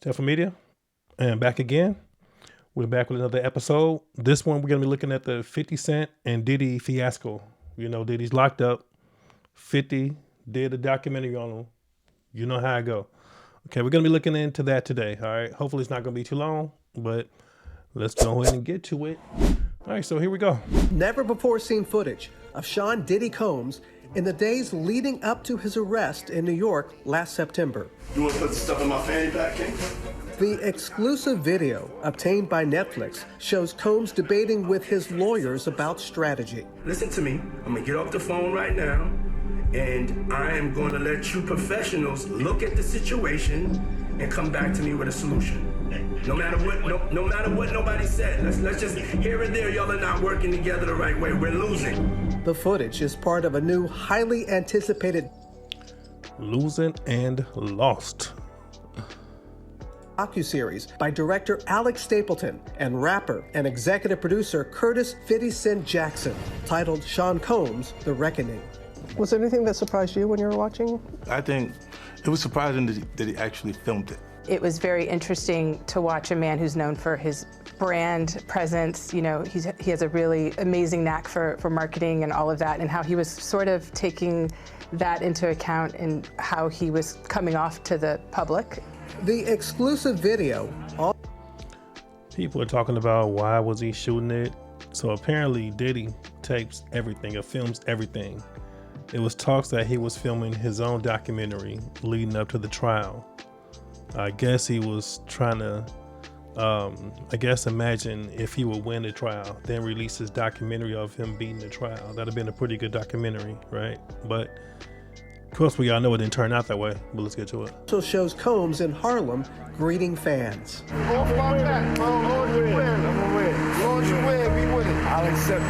Stephan Media, and back again. We're back with another episode. This one, we're going to be looking at the 50 Cent and Diddy fiasco. You know, Diddy's locked up. 50 did a documentary on him. You know how I go. Okay, we're going to be looking into that today. All right. Hopefully it's not going to be too long, but let's go ahead and get to it. All right, so here we go. Never before seen footage of Sean Diddy Combs in the days leading up to his arrest in New York last September. You want to put the stuff in my fanny pack, King? The exclusive video obtained by Netflix shows Combs debating with his lawyers about strategy. Listen to me. I'm going to get off the phone right now, and I am going to let you professionals look at the situation and come back to me with a solution. No matter what nobody said. Let's just, here and there, y'all are not working together the right way. We're losing. The footage is part of a new, highly anticipated Losing and Lost docuseries by director Alex Stapleton and rapper and executive producer Curtis 50 Cent Jackson, titled Sean Combs: The Reckoning. Was there anything that surprised you when you were watching? I think it was surprising that he actually filmed it. It was very interesting to watch a man who's known for his brand presence. You know, he has a really amazing knack for marketing and all of that, and how he was sort of taking that into account in how he was coming off to the public. The exclusive video. People are talking about why was he shooting it. So apparently Diddy tapes everything or films everything. It was talks that he was filming his own documentary leading up to the trial. I guess he was trying to, imagine if he would win the trial, then release his documentary of him beating the trial. That'd have been a pretty good documentary, right? But of course, we all know it didn't turn out that way, but let's get to it. Also shows Combs in Harlem greeting fans. Off my back, bro. Lord, you win. I'm gonna win. Lord, you win. Be with it. I'll accept it.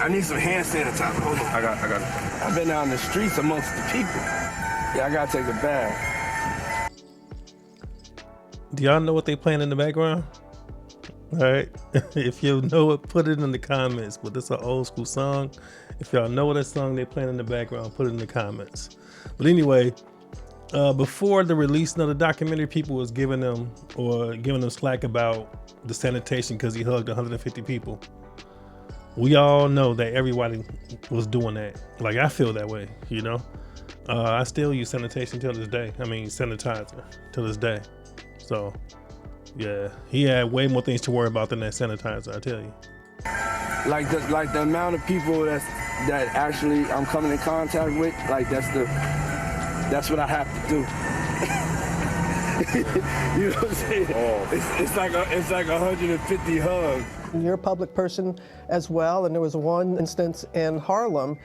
I need some hand sanitizer. Hold on. I got it. I've been out in the streets amongst the people. Yeah, I gotta take a bath. Do y'all know what they playing in the background? All right, if you know it, put it in the comments. But it's an old school song. If y'all know that song they playing in the background, put it in the comments. But anyway, before the release of the documentary, people was giving them slack about the sanitation because he hugged 150 people. We all know that everybody was doing that. Like, I feel that way, you know. I still use sanitation till this day. I mean, sanitizer till this day. So, yeah, he had way more things to worry about than that sanitizer, I tell you. Like the amount of people that actually I'm coming in contact with, like that's what I have to do. You know what I'm saying? Oh. It's like 150 hugs. You're a public person as well, and there was one instance in Harlem,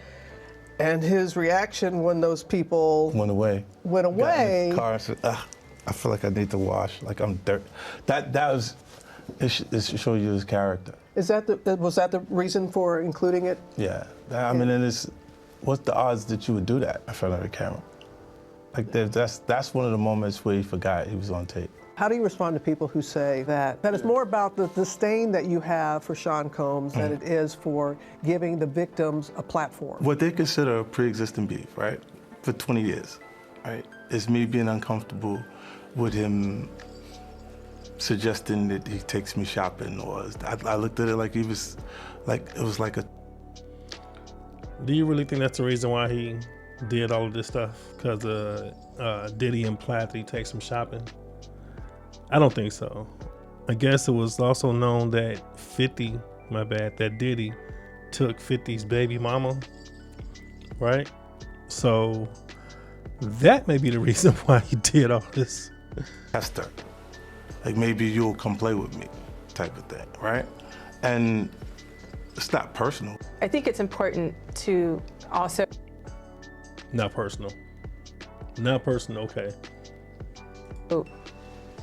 and his reaction when those people Went away. Got in the car and said, I feel like I need to wash, like I'm dirt. That was, it show you his character. was that the reason for including it? Yeah, I mean, what's the odds that you would do that in front of a camera? Like that's one of the moments where he forgot he was on tape. How do you respond to people who say that it's more about the disdain that you have for Sean Combs than it is for giving the victims a platform? What they consider a pre-existing beef, right, for 20 years, right, is me being uncomfortable with him suggesting that he takes me shopping, or I looked at it like it was like a... Do you really think that's the reason why he did all of this stuff? Because Diddy implied that he takes him shopping? I don't think so. I guess it was also known that that Diddy took 50's baby mama, right? So that may be the reason why he did all this. Esther, like maybe you'll come play with me type of thing, right? And it's not personal. I think it's important to also... Not personal, okay.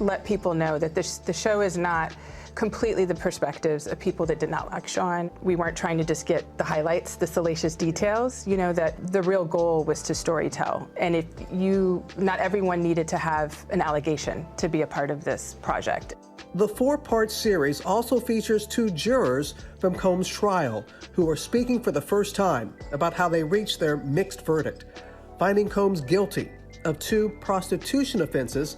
Let people know that the show is not completely the perspectives of people that did not like Sean. We weren't trying to just get the highlights, the salacious details, you know, that the real goal was to storytell. And not everyone needed to have an allegation to be a part of this project. The 4-part series also features 2 jurors from Combs' trial who are speaking for the first time about how they reached their mixed verdict, finding Combs guilty of 2 prostitution offenses,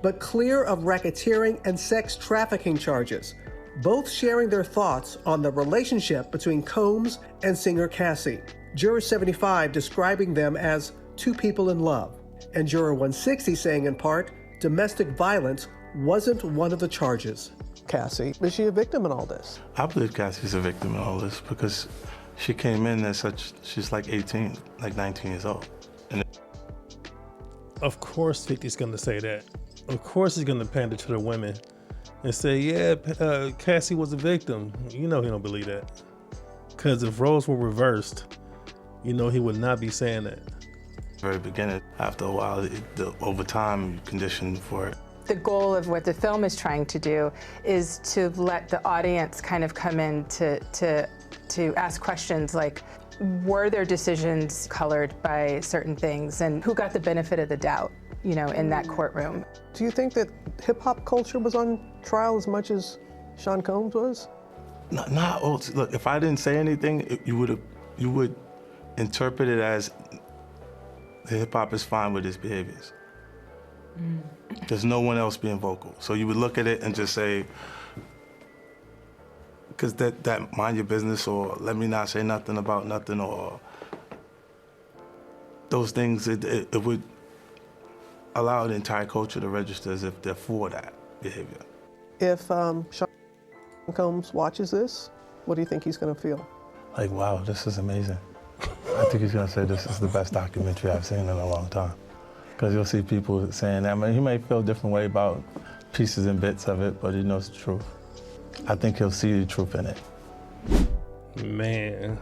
but clear of racketeering and sex trafficking charges, both sharing their thoughts on the relationship between Combs and singer Cassie. Juror 75 describing them as 2 people in love, and Juror 160 saying in part, domestic violence wasn't one of the charges. Cassie, is she a victim in all this? I believe Cassie's a victim in all this because she came in as such, she's like 18, like 19 years old. And Of course 50's gonna say that. Of course he's gonna pander to the women and say, yeah, Cassie was a victim. You know he don't believe that. Because if roles were reversed, you know he would not be saying that. very beginning, after a while, over time, you condition for it. The goal of what the film is trying to do is to let the audience kind of come in to ask questions like, were their decisions colored by certain things, and who got the benefit of the doubt, you know, in that courtroom? Do you think that hip-hop culture was on trial as much as Sean Combs was? Look, if I didn't say anything, you would interpret it as the hip-hop is fine with his behaviors. There's no one else being vocal. So you would look at it and just say, because that mind your business, or let me not say nothing about nothing, or those things, it would allow the entire culture to register as if they're for that behavior. If Sean Combs watches this, what do you think he's going to feel? Like, wow, this is amazing. I think he's going to say this is the best documentary I've seen in a long time. Because you'll see people saying that. I mean, he may feel a different way about pieces and bits of it, but he knows the truth. I think he'll see the truth in it. Man,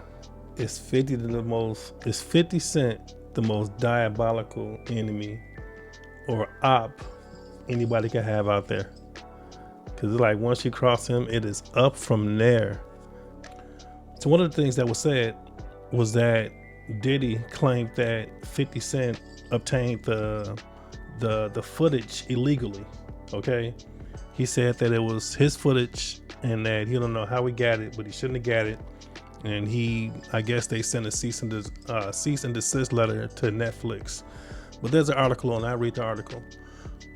is 50 Cent the most diabolical enemy or op anybody can have out there? Because it's like once you cross him, it is up from there. So one of the things that was said was that Diddy claimed that 50 Cent obtained the footage illegally, okay? He said that it was his footage and that he don't know how he got it, but he shouldn't have got it. And I guess they sent a cease and desist letter to Netflix. But there's an article on, I read the article.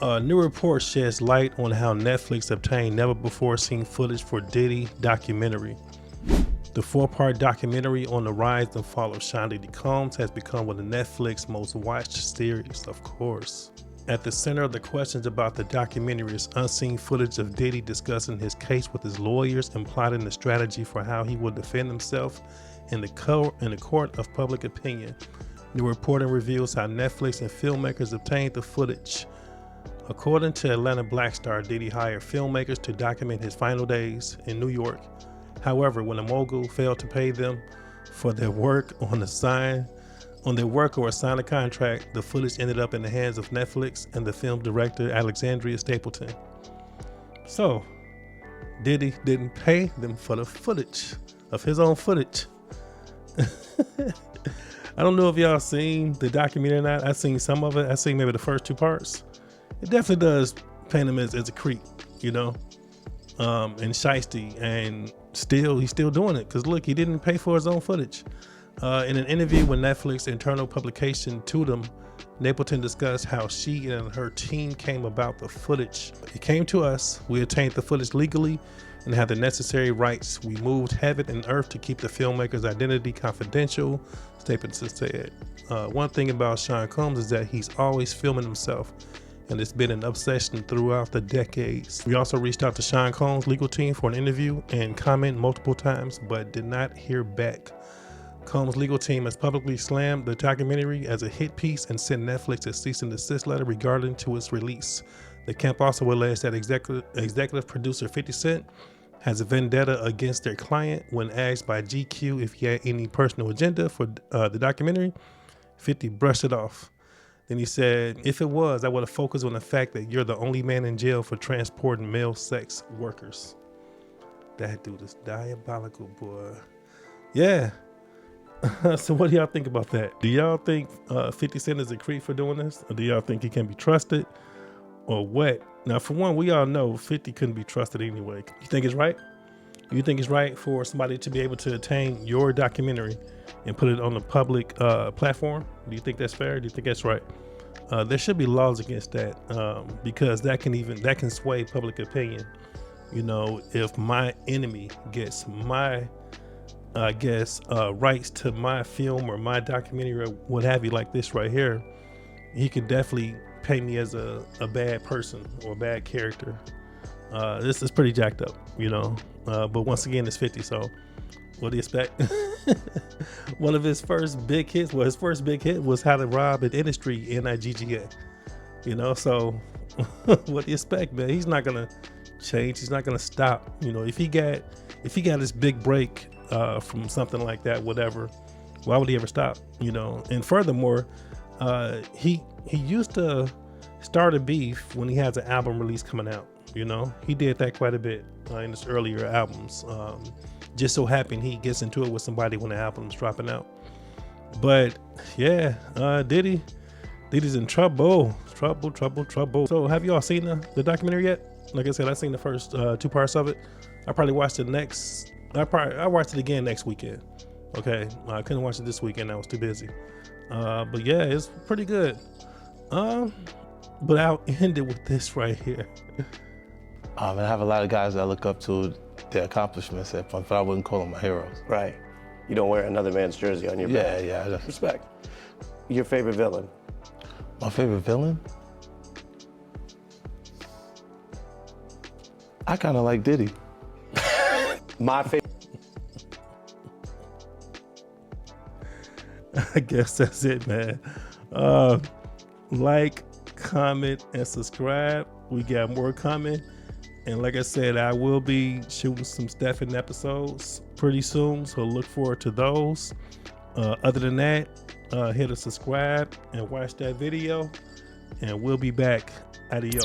A new report sheds light on how Netflix obtained never before seen footage for Diddy documentary. The 4-part documentary on the rise and fall of Sean Diddy Combs has become one of Netflix's most watched series, of course. At the center of the questions about the documentary is unseen footage of Diddy discussing his case with his lawyers and plotting the strategy for how he will defend himself in the court of public opinion. The reporting reveals how Netflix and filmmakers obtained the footage. According to Atlanta Black Star, Diddy hired filmmakers to document his final days in New York. However, when the mogul failed to pay them for their work or sign a contract, the footage ended up in the hands of Netflix and the film director Alexandria Stapleton. So, Diddy didn't pay them for the footage of his own footage. I don't know if y'all seen the documentary or not. I've seen some of it. I've seen maybe the first 2 parts. It definitely does paint him as a creep, you know, and shiesty, and he's still doing it. Because look, he didn't pay for his own footage. In an interview with Netflix internal publication Tudum, Stapleton discussed how she and her team came about the footage. It came to us, we obtained the footage legally and had the necessary rights. We moved heaven and earth to keep the filmmaker's identity confidential, Stapleton said. One thing about Sean Combs is that he's always filming himself, and it's been an obsession throughout the decades. We also reached out to Sean Combs' legal team for an interview and comment multiple times, but did not hear back. Combs' legal team has publicly slammed the documentary as a hit piece and sent Netflix a cease and desist letter regarding to its release. The camp also alleged that executive producer 50 Cent has a vendetta against their client. When asked by GQ if he had any personal agenda for the documentary, 50 brushed it off. Then he said, if it was, I would have focused on the fact that you're the only man in jail for transporting male sex workers. That dude is diabolical, boy. Yeah. So what do y'all think about that? Do y'all think 50 Cent is a creep for doing this? Or do y'all think he can be trusted? Or what? Now, for one, we all know 50 couldn't be trusted anyway. You think it's right? You think it's right for somebody to be able to obtain your documentary and put it on the public platform? Do you think that's fair? Do you think that's right? There should be laws against that, because that can sway public opinion. You know, if my enemy gets my rights to my film or my documentary or what have you, like this right here, he could definitely paint me as a bad person or a bad character. This is pretty jacked up, you know. But once again, it's 50, so what do you expect? One of his first big hit was How to Rob an Industry in IGGA. You know, so what do you expect, man? He's not gonna change. He's not gonna stop. You know, if he got this big break from something like that, whatever, why would he ever stop? You know, and furthermore, he used to start a beef when he has an album release coming out. You know, he did that quite a bit in his earlier albums. Just so happened he gets into it with somebody when the album's dropping out. But yeah, Diddy's in trouble. So have you all seen the documentary yet? Like I said, I seen the first 2 parts of it. I probably watched it I watched it again next weekend. Okay, I couldn't watch it this weekend. I was too busy. But yeah, it's pretty good. But I'll end it with this right here. And I have a lot of guys that I look up to their accomplishments, but I wouldn't call them my heroes. Right. You don't wear another man's jersey on your back. Yeah. Respect. Your favorite villain? My favorite villain? I kind of like Diddy. My favorite. I guess that's it, man. Like, comment, and subscribe. We got more coming. And like I said, I will be shooting some Stephan episodes pretty soon, so look forward to those. Other than that, hit a subscribe and watch that video, and we'll be back. Adios.